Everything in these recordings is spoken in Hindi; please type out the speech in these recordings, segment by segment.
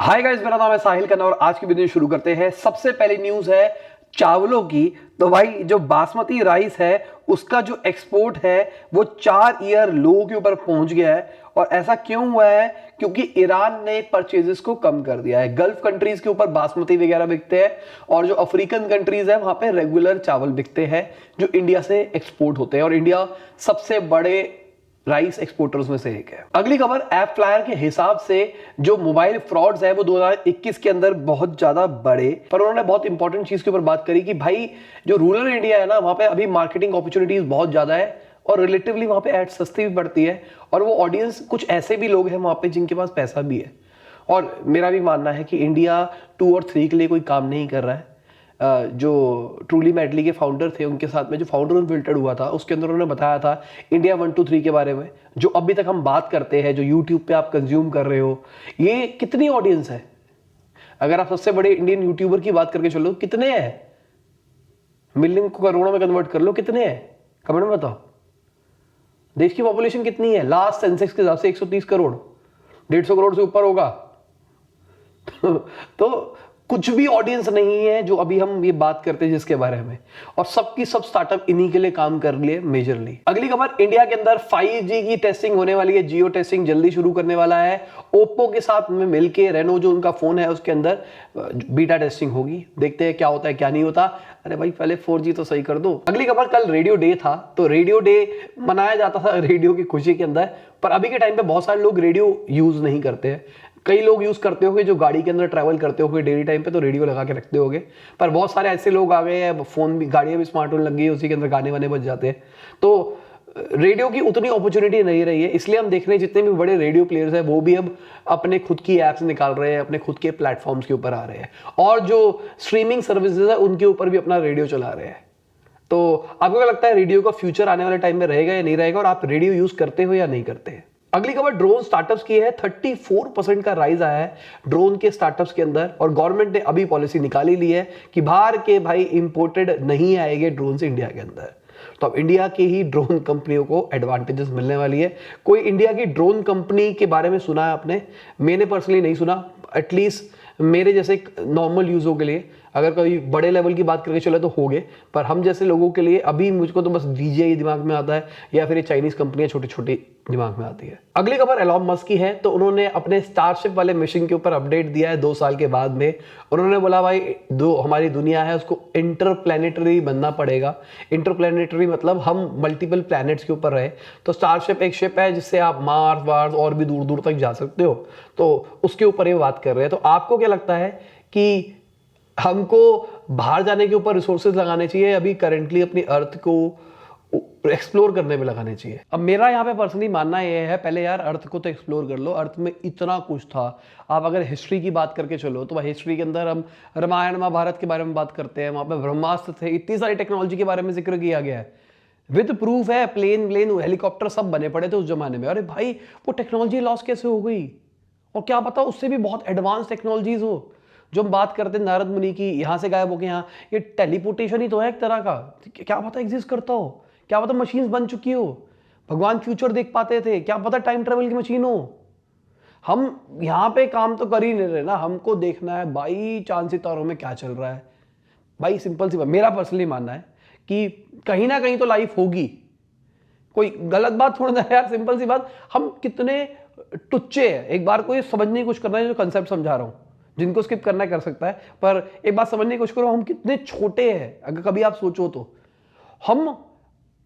हाय गाइस, मेरा नाम है साहिल खन्ना और आज की वीडियो शुरू करते हैं। सबसे पहली न्यूज है चावलों की। तो भाई जो बासमती राइस है उसका जो एक्सपोर्ट है वो 4 ईयर लो के ऊपर पहुंच गया है। और ऐसा क्यों हुआ है? क्योंकि ईरान ने परचेजेस को कम कर दिया है। गल्फ कंट्रीज के ऊपर बासमती वगैरह बिकते हैं और जो अफ्रीकन कंट्रीज है वहां पे रेगुलर चावल बिकते हैं जो इंडिया से एक्सपोर्ट होते हैं। और इंडिया सबसे बड़े राइस एक्सपोर्टर्स में से एक है। अगली खबर, ऐप फ्लायर के हिसाब से जो मोबाइल फ्रॉड्स है वो 2021 के अंदर बहुत ज्यादा बढ़े। पर उन्होंने बहुत इंपॉर्टेंट चीज के ऊपर बात करी कि भाई जो रूरल इंडिया है ना वहां पे अभी मार्केटिंग अपॉर्चुनिटीज बहुत ज्यादा है और रिलेटिवली वहां पे एड सस्ती भी पड़ती है। और वो ऑडियंस कुछ ऐसे भी लोग हैं वहां पे जिनके पास पैसा भी है। और मेरा भी मानना है कि इंडिया 2 और 3 के लिए कोई काम नहीं कर रहा है। जो ट्रूली मेडली के फाउंडर थे उनके साथ में जो फाउंडर अनफिल्टर्ड हुआ था उसके अंदर उन्होंने बताया था इंडिया 1 2 3 के बारे में, जो अभी तक हम बात करते हैं, जो यूट्यूब पे आप कंज्यूम कर रहे हो, ये कितनी ऑडियंस है? अगर आप सबसे बड़े इंडियन यूट्यूबर की बात करके चलो, कितने हैं? मिलियन को करोड़ों में कन्वर्ट कर लो, कितने हैं? कमेंट में बताओ। देश की पॉपुलेशन कितनी है? लास्ट सेंसेक्स के हिसाब से 130 करोड़, 150 करोड़ से ऊपर होगा। तो कुछ भी ऑडियंस नहीं है जो अभी हम ये बात करते हैं जिसके बारे में। और सबकी सब स्टार्टअप इन्हीं के लिए काम कर लिए मेजरली। अगली खबर, इंडिया के अंदर 5G की टेस्टिंग होने वाली है। जियो टेस्टिंग जल्दी शुरू करने वाला है। ओप्पो के साथ में मिलके रेनो जो उनका फोन है उसके अंदर बीटा टेस्टिंग होगी। देखते हैं क्या होता है क्या नहीं होता। अरे भाई पहले 4G तो सही कर दो। अगली खबर, कल रेडियो डे था तो रेडियो डे मनाया जाता था रेडियो की खुशी के अंदर। पर अभी के टाइम पे बहुत सारे लोग रेडियो यूज नहीं करते हैं। कई लोग यूज करते होंगे जो गाड़ी के अंदर ट्रैवल करते होंगे डेली टाइम पे तो रेडियो लगा के रखते होंगे। पर बहुत सारे ऐसे लोग आ गए हैं, फोन भी, गाड़ियां भी स्मार्टफोन लग गई है, उसी के अंदर गाने वाने बज जाते हैं। तो रेडियो की उतनी अपॉर्चुनिटी नहीं रही है। इसलिए हम देख रहे हैं जितने भी बड़े रेडियो प्लेयर्स हैं वो भी अब अपने खुद की एप्स निकाल रहे हैं, अपने खुद के प्लेटफॉर्म्स के ऊपर आ रहे हैं और जो स्ट्रीमिंग सर्विसेज है उनके ऊपर भी अपना रेडियो चला रहे हैं। तो आपको क्या लगता है रेडियो का फ्यूचर आने वाले टाइम में रहेगा या नहीं रहेगा, और आप रेडियो यूज करते हो या नहीं करते हैं? अगली खबर, ड्रोन स्टार्टअप्स की है। 34% का राइज आया है ड्रोन के स्टार्टअप्स के अंदर। और गवर्नमेंट ने अभी पॉलिसी निकाली ली है कि बाहर के भाई इंपोर्टेड नहीं आएंगे ड्रोन से इंडिया के अंदर। तो अब इंडिया की ही ड्रोन कंपनियों को एडवांटेजेस मिलने वाली है। कोई इंडिया की ड्रोन कंपनी के बारे में सुना है आपने? मैंने पर्सनली नहीं सुना। एटलीस्ट मेरे जैसे नॉर्मल यूजों के लिए, अगर कोई बड़े लेवल की बात करके चले तो हो गए, पर हम जैसे लोगों के लिए अभी मुझको तो बस DJI दिमाग में आता है या फिर ये चाइनीज कंपनियां छोटी छोटी दिमाग में आती है। अगली खबर एलॉन मस्क की है। तो उन्होंने अपने स्टारशिप वाले मिशन के ऊपर अपडेट दिया है 2 साल के बाद में। उन्होंने बोला भाई जो हमारी दुनिया है उसको इंटरप्लैनेटरी बनना पड़ेगा। इंटरप्लैनेटरी मतलब हम मल्टीपल प्लैनेट्स के ऊपर रहे। तो स्टारशिप एक शिप है जिससे आप मार्स वार्स और भी दूर दूर तक जा सकते हो। तो उसके ऊपर ये बात कर रहे हैं। तो आपको क्या लगता है कि हमको बाहर जाने के ऊपर रिसोर्सेज लगाने चाहिए, अभी करेंटली अपनी अर्थ को एक्सप्लोर करने में लगाने चाहिए? अब मेरा यहाँ पे पर्सनली मानना ये है, पहले यार अर्थ को तो एक्सप्लोर कर लो। अर्थ में इतना कुछ था। आप अगर हिस्ट्री की बात करके चलो तो हिस्ट्री के अंदर हम रामायण महाभारत के बारे में बात करते हैं, वहां पे ब्रह्मास्त्र थे, इतनी सारी टेक्नोलॉजी के बारे में जिक्र किया गया है। विद प्रूफ है, प्लेन हेलीकॉप्टर सब बने पड़े थे उस जमाने में। अरे भाई वो टेक्नोलॉजी लॉस कैसे हो गई? और क्या पता उससे भी बहुत एडवांस टेक्नोलॉजीज हो। जो हम बात करते हैं नारद मुनि की, यहां से गायब होके यहाँ, ये टेलीपोर्टेशन ही तो है एक तरह का। क्या पता एग्जिस्ट करता हो, क्या पता मशीन्स बन चुकी हो, भगवान फ्यूचर देख पाते थे, क्या पता टाइम ट्रेवल की मशीन हो। हम यहाँ पे काम तो कर ही नहीं रहे ना, हमको देखना है भाई चांद सितारों में क्या चल रहा है। भाई सिंपल सी बात, मेरा पर्सनली मानना है कि कहीं ना कहीं तो लाइफ होगी। कोई गलत बात थोड़ा ना यार, सिंपल सी बात। हम कितने टुच्चे हैं, एक बार को ये समझने की कोशिश करना है जो कंसेप्ट समझा रहा हूं। जिनको स्किप करना कर सकता है, पर एक बात समझने की कोशिश करो, हम कितने छोटे हैं अगर कभी आप सोचो तो। हम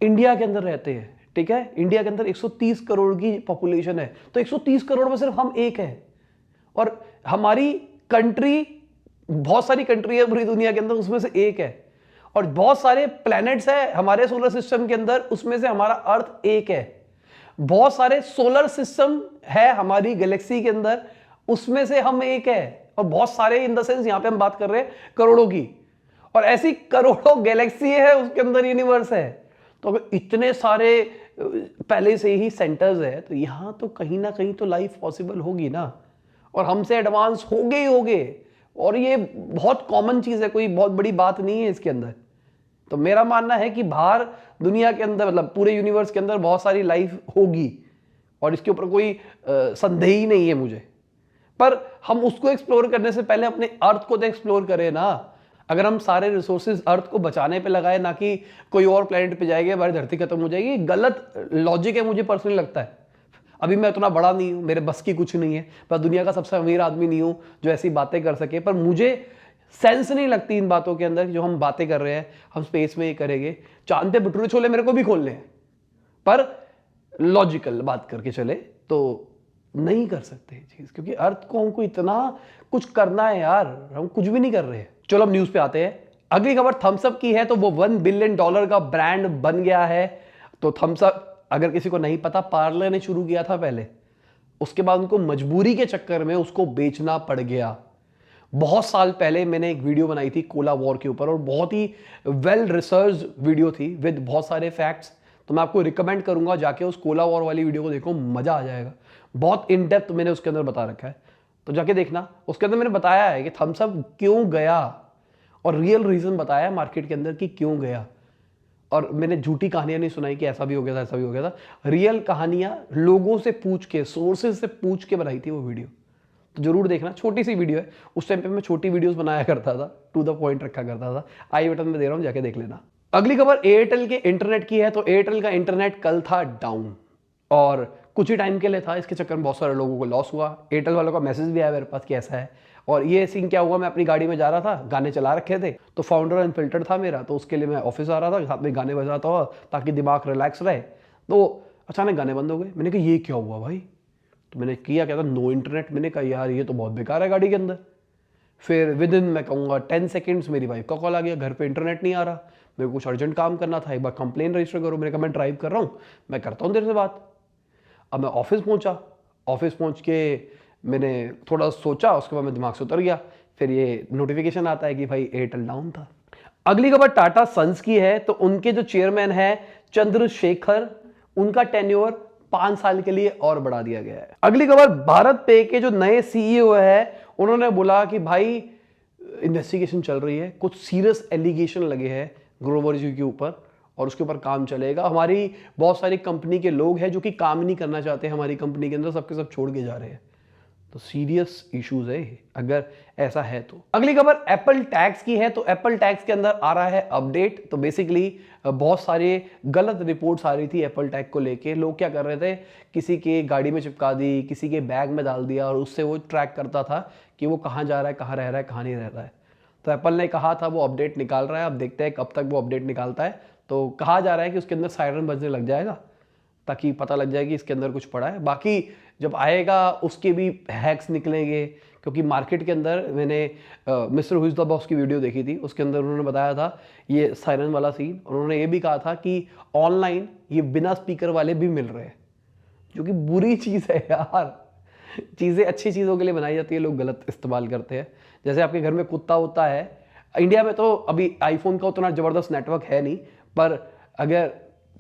इंडिया के अंदर रहते हैं, ठीक है? इंडिया के अंदर 130 करोड़ की पॉपुलेशन है। तो 130 करोड़ में सिर्फ हम एक है। और हमारी कंट्री, बहुत सारी कंट्री है पूरी दुनिया के अंदर, उसमें से एक है। और बहुत सारे प्लैनेट्स है हमारे सोलर सिस्टम के अंदर, उसमें से हमारा अर्थ एक है। बहुत सारे सोलर सिस्टम है हमारी गैलेक्सी के अंदर, उसमें से हम एक है। और बहुत सारे इन द सेंस यहां पे हम बात कर रहे हैं करोड़ों की, और ऐसी करोड़ों गैलेक्सी है, उसके अंदर यूनिवर्स है। तो अगर इतने सारे पहले से ही सेंटर्स है तो यहां तो कहीं ना कहीं तो लाइफ पॉसिबल होगी ना। और हमसे एडवांस होगे ही होगे। और ये बहुत कॉमन चीज है, कोई बहुत बड़ी बात नहीं है इसके अंदर। तो मेरा मानना है कि बाहर दुनिया के अंदर, मतलब पूरे यूनिवर्स के अंदर बहुत सारी लाइफ होगी और इसके ऊपर कोई संदेह ही नहीं है मुझे। पर हम उसको एक्सप्लोर करने से पहले अपने अर्थ को तो एक्सप्लोर करें ना। अगर हम सारे रिसोर्सेज अर्थ को बचाने पे लगाए, ना कि कोई और प्लेनेट पे जाएंगे, हमारी धरती खत्म हो जाएगी, गलत लॉजिक है मुझे पर्सनली लगता है। अभी मैं उतना बड़ा नहीं हूं, मेरे बस की कुछ नहीं है, मैं दुनिया का सबसे अमीर आदमी नहीं हूं जो ऐसी बातें कर सके, पर मुझे सेंस नहीं लगती इन बातों के अंदर जो हम बातें कर रहे हैं हम स्पेस में ये करेंगे। चांद पे भटूरे छोले मेरे को भी खोलने हैं, पर लॉजिकल बात करके चले तो नहीं कर सकते चीज, क्योंकि अर्थ को हमको इतना कुछ करना है यार, हम कुछ भी नहीं कर रहे हैं। चलो अब न्यूज पे आते हैं। अगली खबर थम्स अप की है, तो वो $1 बिलियन का ब्रांड बन गया है। तो थम्स अप, अगर किसी को नहीं पता, पार्ले ने शुरू किया था पहले, उसके बाद उनको मजबूरी के चक्कर में उसको बेचना पड़ गया। बहुत साल पहले मैंने एक वीडियो बनाई थी कोला वॉर के ऊपर, और बहुत ही वेल रिसर्च वीडियो थी विद बहुत सारे फैक्ट्स। तो मैं आपको रिकमेंड करूंगा जाके उस कोला वॉर वाली वीडियो को देखो, मजा आ जाएगा। बहुत इन डेप्थ मैंने उसके अंदर बता रखा है, तो जाके देखना। उसके अंदर मैंने बताया है कि थम्स अप क्यों गया, और रियल रीजन बताया है मार्केट के अंदर कि क्यों गया। और मैंने झूठी कहानियां नहीं सुनाई कि ऐसा भी हो गया था, ऐसा भी हो गया था। रियल कहानियां लोगों से पूछ के, सोर्सेज से पूछ के बनाई थी वो वीडियो, तो जरूर देखना। छोटी सी वीडियो है, उस टाइम पे मैं छोटी वीडियोस बनाया करता था, टू द पॉइंट रखा करता था। आई बटन में दे रहा हूं, जाके देख लेना। अगली खबर एयरटेल के इंटरनेट की है। तो एयरटेल का इंटरनेट कल था डाउन, और कुछ ही टाइम के लिए था, इसके चक्कर में बहुत सारे लोगों को लॉस हुआ। एयरटेल वालों का मैसेज भी आया मेरे पास कि ऐसा है। और ये सीन क्या हुआ, मैं अपनी गाड़ी में जा रहा था, गाने चला रखे थे, तो फाउंडर अनफिल्टर्ड था मेरा, तो उसके लिए मैं ऑफिस आ रहा था, साथ में गाने बजाता हुआ ताकि दिमाग रिलैक्स रहे। तो अचानक गाने बंद हो गए। मैंने कहा ये क्या हुआ भाई, तो मैंने किया क्या था, नो इंटरनेट। मैंने कहा यार ये तो बहुत बेकार है गाड़ी के अंदर। फिर विद इन मैं कहूँगा 10 सेकेंड्स मेरी वाइफ का कॉल आ गया, घर पे इंटरनेट नहीं आ रहा, मेरे को कुछ अर्जेंट काम करना था, एक बार कंप्लेन रजिस्टर करो। मैंने कहा मैं ड्राइव कर रहा हूँ, मैं करता हूँ देर से बात। अब मैं ऑफिस पहुँचा, ऑफिस पहुँच के मैंने थोड़ा सोचा, उसके बाद मैं दिमाग से उतर गया। फिर ये नोटिफिकेशन आता है कि भाई एयरटेल डाउन था। अगली खबर टाटा सन्स की है। तो उनके जो चेयरमैन है चंद्रशेखर, उनका टेन्योर 5 साल के लिए और बढ़ा दिया गया है। अगली खबर भारत पे के जो नए सीईओ है, उन्होंने बोला कि भाई इन्वेस्टिगेशन चल रही है, कुछ सीरियस एलिगेशन लगे हैं ग्रोवर जी के ऊपर, और उसके ऊपर काम चलेगा। हमारी बहुत सारी कंपनी के लोग हैं जो कि काम नहीं करना चाहते हमारी कंपनी के अंदर, सबके सब छोड़ के जा रहे हैं। तो सीरियस इश्यूज है अगर ऐसा है तो। अगली खबर एप्पल टैक्स की है। तो एप्पल टैक्स के अंदर आ रहा है अपडेट। तो बेसिकली बहुत सारे गलत रिपोर्ट्स आ रही थी एप्पल टैग को लेके। लोग क्या कर रहे थे, किसी के गाड़ी में चिपका दी, किसी के बैग में डाल दिया, और उससे वो ट्रैक करता था कि वो कहाँ जा रहा है, कहाँ रह रहा है, कहाँ नहीं रह रहा है। तो एप्पल ने कहा था वो अपडेट निकाल रहा है, अब देखते हैं कब तक वो अपडेट निकालता है। तो कहा जा रहा है कि उसके अंदर सायरन बजने लग जाएगा, ताकि पता लग जाए कि इसके अंदर कुछ पड़ा है। बाकी जब आएगा उसके भी हैक्स निकलेंगे, क्योंकि मार्केट के अंदर मैंने मिस्टर हुइज द बॉस की वीडियो देखी थी, उसके अंदर उन्होंने बताया था ये सायरन वाला सीन। उन्होंने ये भी कहा था कि ऑनलाइन ये बिना स्पीकर वाले भी मिल रहे हैं, जो कि बुरी चीज़ है यार। चीज़ें अच्छी चीज़ों के लिए बनाई जाती है, लोग गलत इस्तेमाल करते हैं। जैसे आपके घर में कुत्ता होता है, इंडिया में तो अभी आईफोन का उतना ज़बरदस्त नेटवर्क है नहीं, पर अगर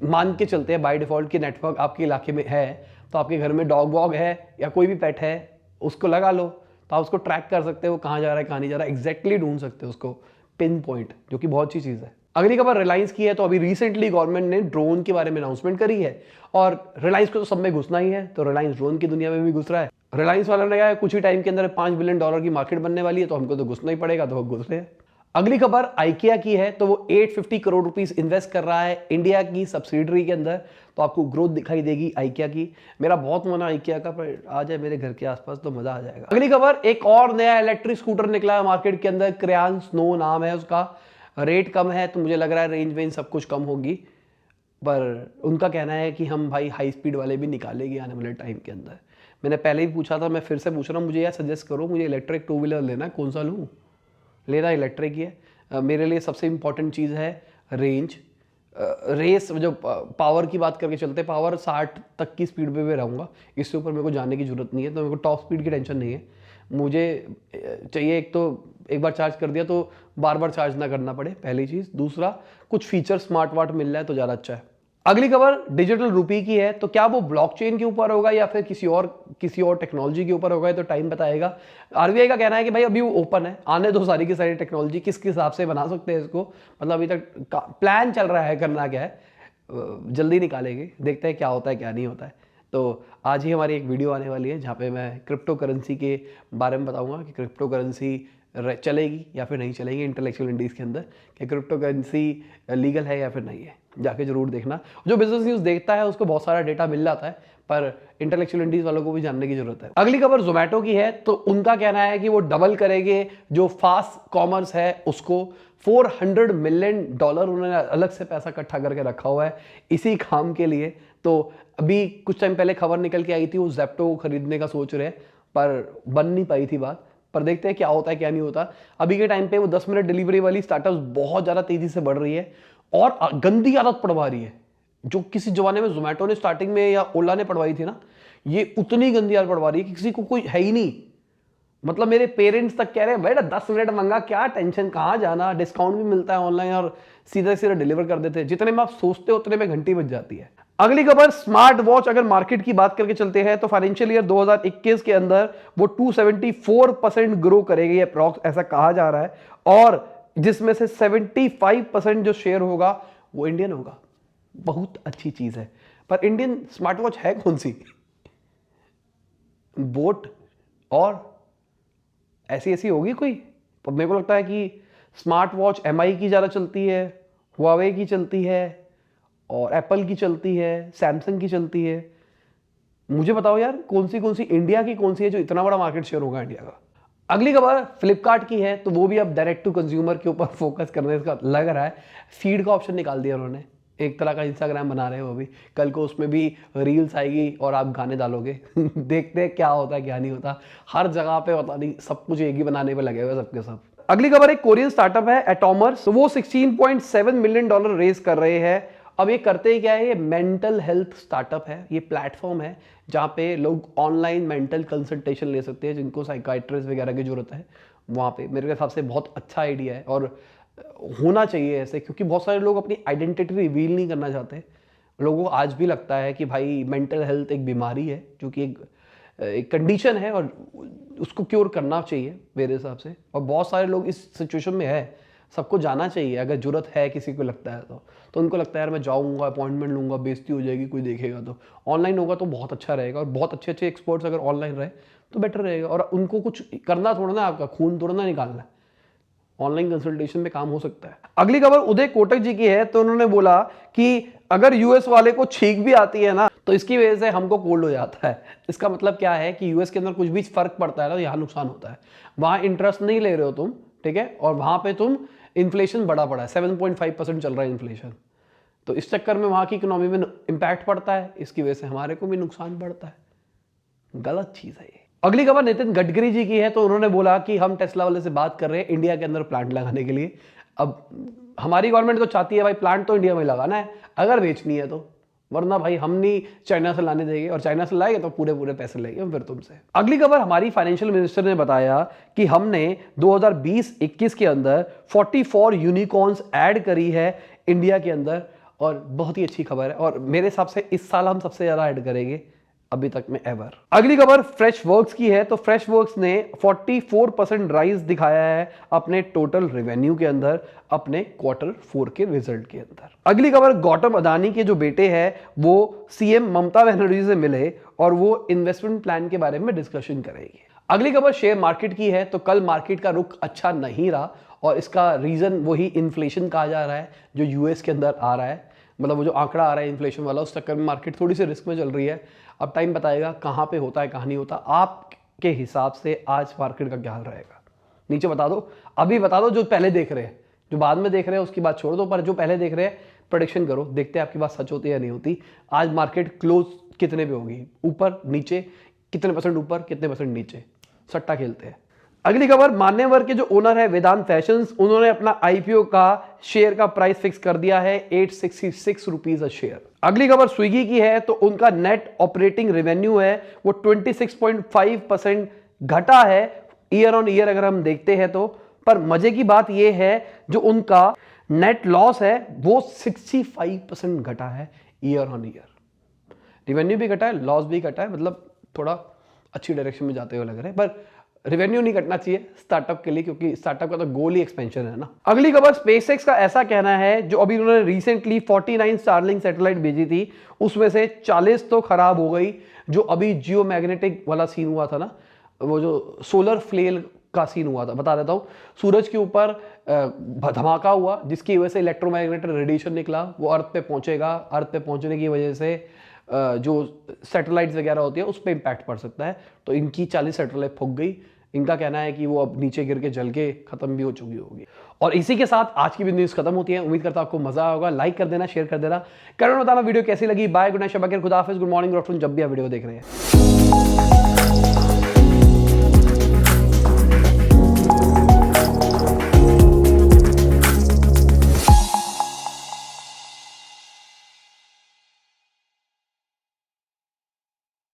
मान के चलते हैं बाय डिफॉल्ट की नेटवर्क आपके इलाके में है, तो आपके घर में डॉग वॉग है या कोई भी पेट है, उसको लगा लो, तो आप उसको ट्रैक कर सकते हो, कहाँ जा रहा है कहाँ नहीं जा रहा है, एग्जैक्टली ढूंढ सकते हो उसको, पिन पॉइंट, जो कि बहुत अच्छी चीज़ है। अगली खबर रिलायंस की है। तो अभी रिसेंटली गवर्नमेंट ने ड्रोन के बारे में अनाउंसमेंट करी है, और रिलायंस को तो सब में घुसना ही है, तो रिलायंस ड्रोन की दुनिया में भी घुस रहा है। रिलायंस वाला ने कहा कुछ ही टाइम के अंदर $5 बिलियन की मार्केट बनने वाली है, तो हमको तो घुसना ही पड़ेगा, तो वो घुस रहे हैं। अगली खबर आइकिया की है। तो वो 850 करोड़ रुपीस इन्वेस्ट कर रहा है इंडिया की सब्सिडरी के अंदर, तो आपको ग्रोथ दिखाई देगी आइकिया की। मेरा बहुत मन है आइकिया का, पर आ जाए मेरे घर के आसपास तो मजा आ जाएगा। अगली खबर, एक और नया इलेक्ट्रिक स्कूटर निकला है मार्केट के अंदर, क्रेयन स्नो नाम है उसका। रेट कम है, तो मुझे लग रहा है रेंज वेंज सब कुछ कम होगी, पर उनका कहना है कि हम भाई हाई स्पीड वाले भी निकालेंगे आने वाले टाइम के अंदर। मैंने पहले ही पूछा था, मैं फिर से पूछ रहा हूँ, मुझे यार सजेस्ट करो, मुझे इलेक्ट्रिक 2 व्हीलर लेना है, कौन सा लूँ। लेना इलेक्ट्रिक ही है। मेरे लिए सबसे इंपॉर्टेंट चीज़ है रेंज। रेस जो पावर की बात करके चलते, पावर 60 तक की स्पीड पे मैं रहूँगा, इससे ऊपर मेरे को जाने की जरूरत नहीं है। तो मेरे को टॉप स्पीड की टेंशन नहीं है, मुझे चाहिए एक तो एक बार चार्ज कर दिया तो बार बार चार्ज ना करना पड़े, पहली चीज़। दूसरा, कुछ फीचर स्मार्ट वाट मिल रहा है तो ज़्यादा अच्छा है। अगली खबर डिजिटल रुपी की है। तो क्या वो ब्लॉकचेन के ऊपर होगा या फिर किसी और टेक्नोलॉजी के ऊपर होगा, तो टाइम बताएगा। आरबीआई का कहना है कि भाई अभी वो ओपन है, आने दो सारी की सारी टेक्नोलॉजी, किस हिसाब से बना सकते हैं इसको, मतलब अभी तक प्लान चल रहा है, करना क्या है, जल्दी निकालेंगे, देखते हैं क्या होता है क्या नहीं होता है। तो आज ही हमारी एक वीडियो आने वाली है जहाँ पे मैं क्रिप्टो करेंसी के बारे में बताऊंगा कि क्रिप्टो करेंसी चलेगी या फिर नहीं चलेगी इंटेलेक्चुअल इंडीज के अंदर, कि क्रिप्टो करेंसी लीगल है या फिर नहीं है। जाके जरूर देखना। जो बिजनेस न्यूज़ देखता है उसको बहुत सारा डेटा मिल जाता है, पर इंटेलेक्चुअल इंडीज वालों को भी जानने की जरूरत है। अगली खबर जोमेटो की है। तो उनका कहना है कि वो डबल करेंगे जो फास्ट कॉमर्स है उसको। $400 मिलियन उन्होंने अलग से पैसा इकट्ठा करके रखा हुआ है इसी काम के लिए। तो अभी कुछ टाइम पहले खबर निकल के आई थी वो जेप्टो को खरीदने का सोच रहे हैं, पर बन नहीं पाई थी बात। पर देखते हैं क्या होता है क्या नहीं होता। अभी के टाइम पे वो 10 मिनट डिलीवरी वाली स्टार्टअप्स बहुत ज़्यादा तेजी से बढ़ रही है और गंदी आदत पड़वा रही है। जो किसी जमाने में जोमेटो ने स्टार्टिंग में या ओला ने पढ़वाई थी ना, ये उतनी गंदी आदत पड़वा रही है कि किसी को कोई है ही नहीं। मतलब मेरे पेरेंट्स तक कह रहे हैं बेटा 10 मिनट मंगा, क्या टेंशन, कहाँ जाना, डिस्काउंट भी मिलता है ऑनलाइन और सीधा सीधा डिलीवर कर देते हैं। जितने में आप सोचते हो उतने में घंटी बज जाती है। अगली खबर स्मार्ट वॉच। अगर मार्केट की बात करके चलते हैं तो फाइनेंशियल ईयर 2021 के अंदर वो 274% ग्रो करेगी अप्रॉक्स, ऐसा कहा जा रहा है। और जिसमें से 75% जो शेयर होगा वो इंडियन होगा। बहुत अच्छी चीज है। पर इंडियन स्मार्ट वॉच है कौन सी? बोट और ऐसी ऐसी होगी कोई? पर मेरे को लगता है कि स्मार्ट वॉच एमआई की ज़्यादा चलती है, हुआवे की चलती है और एप्पल की चलती है, सैमसंग की चलती है। मुझे बताओ यार कौन सी इंडिया की कौन सी है जो इतना बड़ा मार्केट शेयर होगा इंडिया का। अगली खबर फ्लिपकार्ट की है। तो वो भी अब डायरेक्ट टू कंज्यूमर के ऊपर फोकस करने का लग रहा है। फीड का ऑप्शन निकाल दिया उन्होंने, एक तरह का इंस्टाग्राम बना रहे हैं वो भी। कल को उसमें भी रील्स आएगी और आप गाने डालोगे देखते हैं क्या होता है क्या नहीं होता। हर जगह पे पता नहीं, सब कुछ एक ही बनाने पे लगे हुए सबके सब। अगली खबर एक कोरियन स्टार्टअप है एटॉमर्स। तो वो $16.7 मिलियन रेज कर रहे हैं। अब ये करते ही क्या है, ये मेंटल हेल्थ स्टार्टअप है। ये प्लेटफॉर्म है जहाँ पे लोग ऑनलाइन मेंटल कंसल्टेशन ले सकते हैं जिनको साइकाइट्रिस्ट वगैरह की जरूरत है वहाँ पे। मेरे हिसाब से बहुत अच्छा आइडिया है और होना चाहिए ऐसे, क्योंकि बहुत सारे लोग अपनी आइडेंटिटी रिवील नहीं करना चाहते। लोगों को आज भी लगता है कि भाई मेंटल हेल्थ एक बीमारी है, जो कि एक कंडीशन है और उसको क्योर करना चाहिए मेरे हिसाब से। और बहुत सारे लोग इस सिचुएशन में है, सबको जाना चाहिए अगर जरूरत है किसी को लगता है तो उनको लगता है यार मैं जाऊँगा, अपॉइंटमेंट लूँगा, बेइज्जती हो जाएगी, कोई देखेगा। तो ऑनलाइन होगा तो बहुत अच्छा रहेगा और बहुत अच्छे अच्छे एक्सपर्ट्स अगर ऑनलाइन रहे तो बेटर रहेगा। और उनको कुछ करना थोड़ा ना, आपका खून थोड़ा ना निकालना है, ऑनलाइन कंसल्टेशन में काम हो सकता है। अगली खबर उदय कोटक जी की है। तो उन्होंने बोला कि अगर यूएस वाले को छींक भी आती है ना तो इसकी वजह से हमको कोल्ड हो जाता है। इसका मतलब क्या है कि यूएस के अंदर कुछ भी फर्क पड़ता है ना तो यहाँ नुकसान होता है। वहां इंटरेस्ट नहीं ले रहे हो तुम, ठीक है, और वहां पे तुम इन्फ्लेशन बड़ा है, 7.5% चल रहा है इन्फ्लेशन। तो इस चक्कर में वहां की इकोनॉमी में इंपैक्ट पड़ता है, इसकी वजह से हमारे को भी नुकसान बढ़ता है। गलत चीज है ये। अगली खबर नितिन गडकरी जी की है। तो उन्होंने बोला कि हम टेस्ला वाले से बात कर रहे हैं इंडिया के अंदर प्लांट लगाने के लिए। अब हमारी गवर्नमेंट तो चाहती है भाई प्लांट तो इंडिया में लगाना है अगर बेचनी है तो, वरना भाई हम नहीं चाइना से लाने देंगे, और चाइना से लाएंगे तो पूरे पैसे लेंगे हम फिर तुमसे। अगली खबर हमारी फाइनेंशियल मिनिस्टर ने बताया कि हमने 2020-21 के अंदर 44 यूनिकॉर्न्स ऐड करी है इंडिया के अंदर, और बहुत ही अच्छी खबर है। और मेरे हिसाब से इस साल हम सबसे ज्यादा ऐड करेंगे अभी तक में एवर। अगली खबर फ्रेश वर्क्स की है। तो फ्रेश वर्क्स ने 44% राइज दिखाया है अपने टोटल रेवेन्यू के अंदर, अपने Q4 के रिजल्ट के अंदर। अगली खबर गौतम अदानी के जो बेटे हैं वो सीएम ममता बनर्जी से मिले और वो इन्वेस्टमेंट प्लान के बारे में डिस्कशन करेंगे। अगली खबर शेयर मार्केट की है। तो कल मार्केट का रुख अच्छा नहीं रहा और इसका रीजन वही इन्फ्लेशन कहा जा रहा है जो यूएस के अंदर आ रहा है। मतलब वो जो आंकड़ा आ रहा है इन्फ्लेशन वाला, उस चक्कर में मार्केट थोड़ी सी रिस्क में चल रही है। अब टाइम बताएगा कहाँ पे होता है कहाँ नहीं होता। आपके हिसाब से आज मार्केट का क्या हाल रहेगा नीचे बता दो, अभी बता दो। जो पहले देख रहे हैं, जो बाद में देख रहे हैं उसकी बात छोड़ दो, पर जो पहले देख रहे हैं प्रेडिक्शन करो, देखते हैं आपकी बात सच होती है या नहीं होती। आज मार्केट क्लोज कितने पे होगी, ऊपर नीचे, कितने परसेंट ऊपर कितने परसेंट नीचे, सट्टा खेलते हैं। अगली खबर मान्यवर के जो ओनर है वेदांत फैशंस, उन्होंने अपना आईपीओ का शेयर का प्राइस फिक्स कर दिया है 866 रुपीज अ शेयर। अगली खबर स्विगी की है। तो उनका नेट ऑपरेटिंग रेवेन्यू है वो 26.5% घटा है ईयर ऑन ईयर अगर हम देखते हैं तो। पर मजे की बात यह है जो उनका नेट लॉस है वो 65% घटा है ईयर ऑन ईयर। रेवेन्यू भी घटा है, लॉस भी घटा है, मतलब थोड़ा अच्छी डायरेक्शन में जाते हुए लग रहे हैं। पर रेवेन्यू नहीं कटना चाहिए स्टार्टअप के लिए, क्योंकि स्टार्टअप का तो गोल ही एक्सपेंशन है ना। अगली खबर, स्पेसएक्स का ऐसा कहना है जो अभी उन्होंने रिसेंटली 49 स्टारलिंक सैटेलाइट भेजी थी, उसमें से 40 तो खराब हो गई। जो अभी जियो मैग्नेटिक वाला सीन हुआ था ना, वो जो सोलर फ्लेल का सीन हुआ था, बता देता हूं। सूरज के ऊपर धमाका हुआ जिसकी वजह से इलेक्ट्रोमैग्नेटिक रेडिएशन निकला, वो अर्थ पे पहुंचेगा। अर्थ पे पहुंचने की वजह से जो सैटेलाइट्स वगैरह होती है उस पर इंपैक्ट पड़ सकता है। तो इनकी 40 सैटेलाइट फूक गई। इनका कहना है कि वो अब नीचे गिर के जल के खत्म भी हो चुकी होगी। और इसी के साथ आज की न्यूज़ खत्म होती है। उम्मीद करता हूं आपको मजा होगा। लाइक कर देना, शेयर कर देना, कमेंट बताना वीडियो कैसी लगी। बाय, गुड नाइट, शबा खैर, खुदा हाफिज़, गुड मॉर्निंग, गुड आफ्टरनून, जब भी आप वीडियो देख रहे हैं।